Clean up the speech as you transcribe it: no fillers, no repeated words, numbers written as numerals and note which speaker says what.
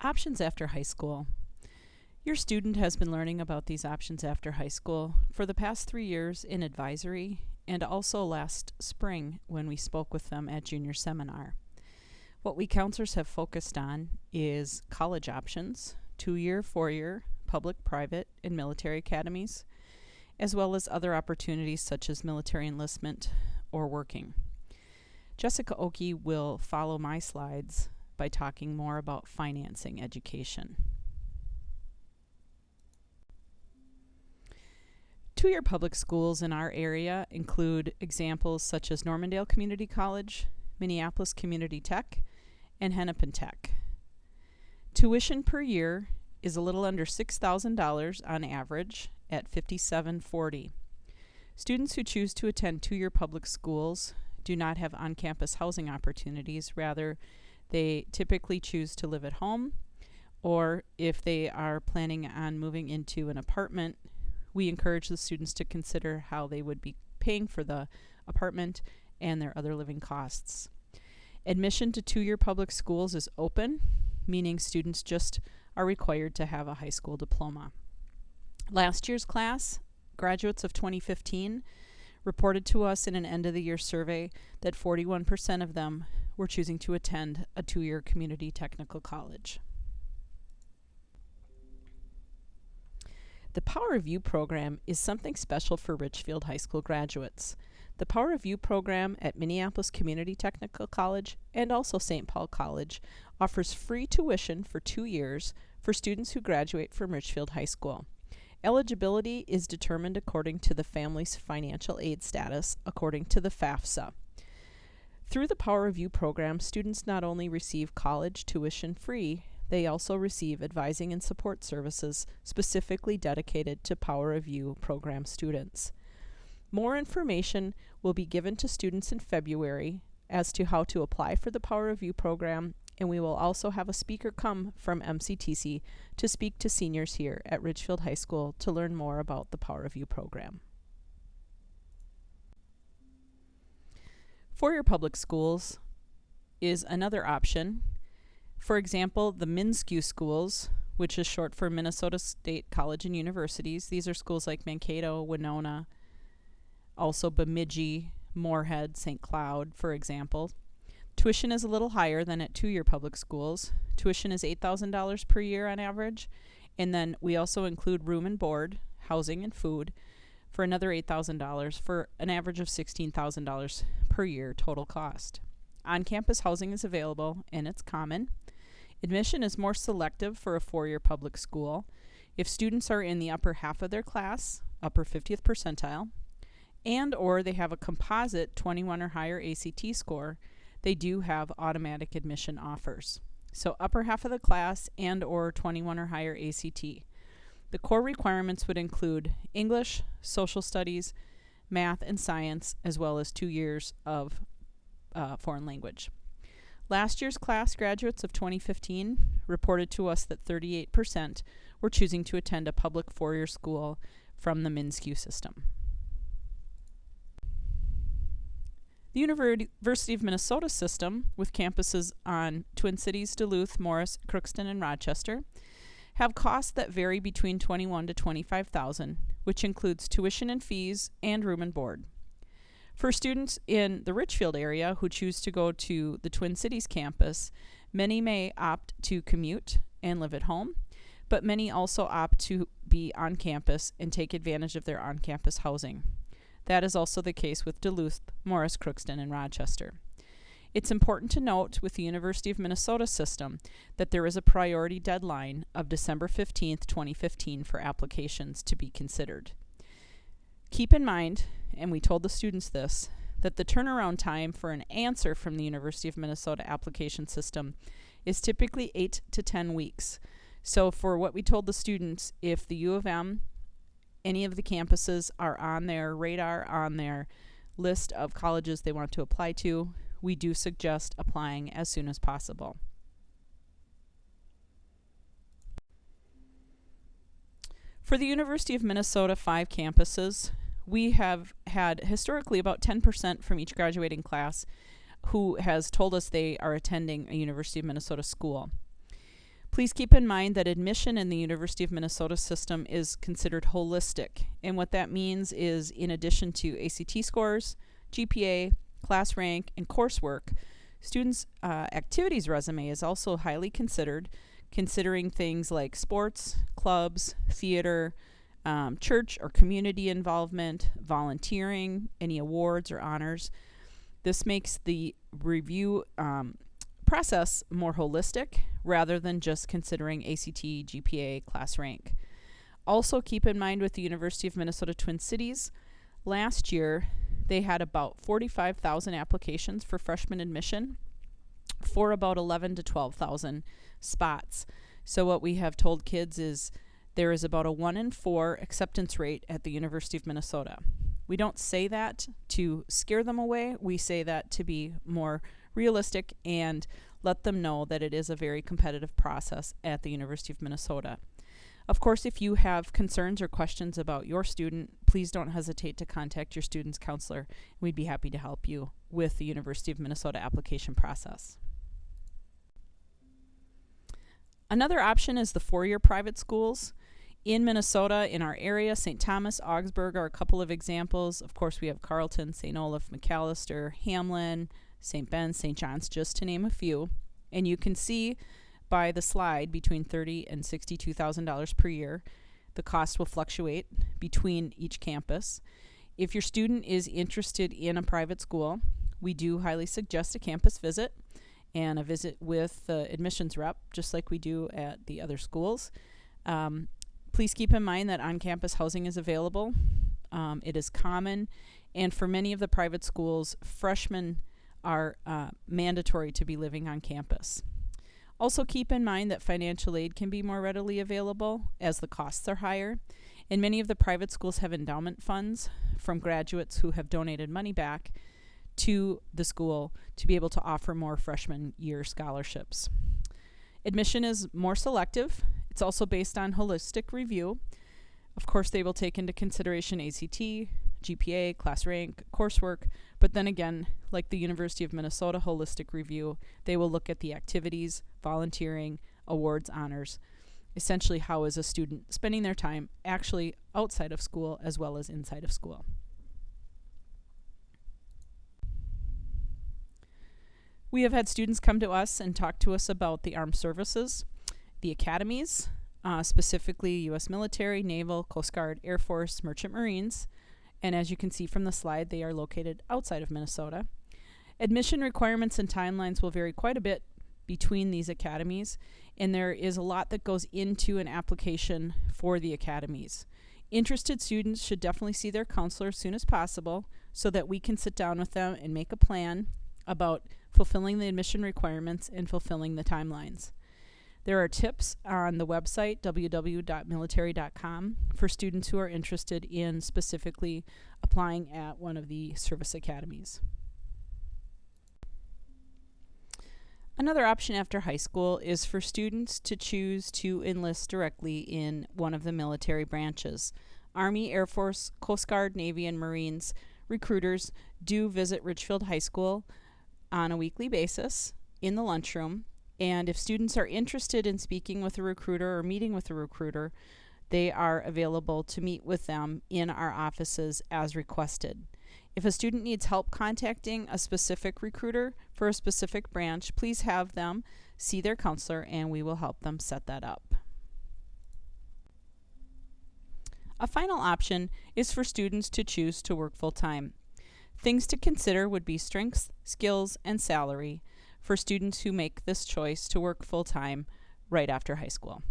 Speaker 1: Options after high school. Your student has been learning about these options after high school for the past 3 years in advisory and also last spring when we spoke with them at junior seminar. What we counselors have focused on is college options, 2-year, 4-year, public, private, and military academies, as well as other opportunities such as military enlistment or working. Jessica Oki will follow my slides by talking more about financing education. 2-year public schools in our area include examples such as Normandale Community College, Minneapolis Community Tech, and Hennepin Tech. Tuition per year is a little under $6,000 on average at $5,740. Students who choose to attend 2-year public schools do not have on-campus housing opportunities. Rather, they typically choose to live at home, or if they are planning on moving into an apartment, we encourage the students to consider how they would be paying for the apartment and their other living costs. Admission to 2-year public schools is open, meaning students just are required to have a high school diploma. Last year's class, graduates of 2015, reported to us in an end-of-the-year survey that 41% of them were choosing to attend a 2-year community technical college. The Power of You program is something special for Richfield High School graduates. The Power of You program at Minneapolis Community Technical College and also St. Paul College offers free tuition for 2 years for students who graduate from Richfield High School. Eligibility is determined according to the family's financial aid status, according to the FAFSA. Through the Power of You program, students not only receive college tuition free, they also receive advising and support services specifically dedicated to Power of You program students. More information will be given to students in February as to how to apply for the Power of You program, and we will also have a speaker come from MCTC to speak to seniors here at Richfield High School to learn more about the Power of You program. 4-year public schools is another option. For example, the MNSCU schools, which is short for Minnesota State College and Universities. These are schools like Mankato, Winona, also Bemidji, Moorhead, St. Cloud, for example. Tuition is a little higher than at 2-year public schools. Tuition is $8,000 per year on average, and then we also include room and board, housing and food for another $8,000 for an average of $16,000 per year total cost. On-campus housing is available and it's common. Admission is more selective for a 4-year public school. If students are in the upper half of their class, upper 50th percentile, and or they have a composite 21 or higher ACT score, they do have automatic admission offers. So upper half of the class and or 21 or higher ACT. The core requirements would include English, social studies, math, and science, as well as 2 years of foreign language. Last year's class graduates of 2015 reported to us that 38% were choosing to attend a public 4-year school from the MNSCU system. The University of Minnesota system, with campuses on Twin Cities, Duluth, Morris, Crookston, and Rochester, have costs that vary between $21,000 to $25,000, which includes tuition and fees and room and board. For students in the Richfield area who choose to go to the Twin Cities campus, many may opt to commute and live at home, but many also opt to be on campus and take advantage of their on-campus housing. That is also the case with Duluth, Morris, Crookston, and Rochester. It's important to note with the University of Minnesota system that there is a priority deadline of December 15th, 2015 for applications to be considered. Keep in mind, and we told the students this, that the turnaround time for an answer from the University of Minnesota application system is typically 8 to 10 weeks. So for what we told the students, if the U of M, any of the campuses are on their radar, on their list of colleges they want to apply to, we do suggest applying as soon as possible. For the University of Minnesota 5 campuses, we have had historically about 10% from each graduating class who has told us they are attending a University of Minnesota school. Please keep in mind that admission in the University of Minnesota system is considered holistic. And what that means is, in addition to ACT scores, GPA, class rank, and coursework, students' activities resume is also highly considered, considering things like sports, clubs, theater, church or community involvement, volunteering, any awards or honors. This makes the review process more holistic rather than just considering ACT, GPA, class rank. Also keep in mind with the University of Minnesota Twin Cities, last year they had about 45,000 applications for freshman admission for about 11 to 12,000 spots. So what we have told kids is there is about a 1 in 4 acceptance rate at the University of Minnesota. We don't say that to scare them away. We say that to be more realistic and let them know that it is a very competitive process at the University of Minnesota. Of course, if you have concerns or questions about your student, please don't hesitate to contact your student's counselor. We'd be happy to help you with the University of Minnesota application process. Another option is the four-year private schools. In Minnesota, in our area, St. Thomas, Augsburg are a couple of examples. Of course, we have Carleton, St. Olaf, McAllister, Hamlin, St. Ben's, St. John's, just to name a few. And you can see by the slide between $30,000 and $62,000 per year. The cost will fluctuate between each campus. If your student is interested in a private school, we do highly suggest a campus visit and a visit with the admissions rep, just like we do at the other schools. Please keep in mind that on-campus housing is available. It is common, and for many of the private schools, freshmen are mandatory to be living on campus. Also keep in mind that financial aid can be more readily available as the costs are higher, and many of the private schools have endowment funds from graduates who have donated money back to the school to be able to offer more freshman year scholarships. Admission is more selective. It's also based on holistic review. Of course, they will take into consideration ACT, GPA, class rank, coursework, but then again, like the University of Minnesota holistic review, they will look at the activities, volunteering, awards, honors. Essentially, how is a student spending their time actually outside of school as well as inside of school. We have had students come to us and talk to us about the armed services, the academies, specifically U.S. military, naval, Coast Guard, Air Force, Merchant Marines, and as you can see from the slide, they are located outside of Minnesota. Admission requirements and timelines will vary quite a bit between these academies, and there is a lot that goes into an application for the academies. Interested students should definitely see their counselor as soon as possible so that we can sit down with them and make a plan about fulfilling the admission requirements and fulfilling the timelines. There are tips on the website, www.military.com, for students who are interested in specifically applying at one of the service academies. Another option after high school is for students to choose to enlist directly in one of the military branches. Army, Air Force, Coast Guard, Navy, and Marines recruiters do visit Ridgefield High School on a weekly basis in the lunchroom. And if students are interested in speaking with a recruiter or meeting with a recruiter, they are available to meet with them in our offices as requested. If a student needs help contacting a specific recruiter for a specific branch, please have them see their counselor and we will help them set that up. A final option is for students to choose to work full-time. Things to consider would be strengths, skills, and salary for students who make this choice to work full-time right after high school.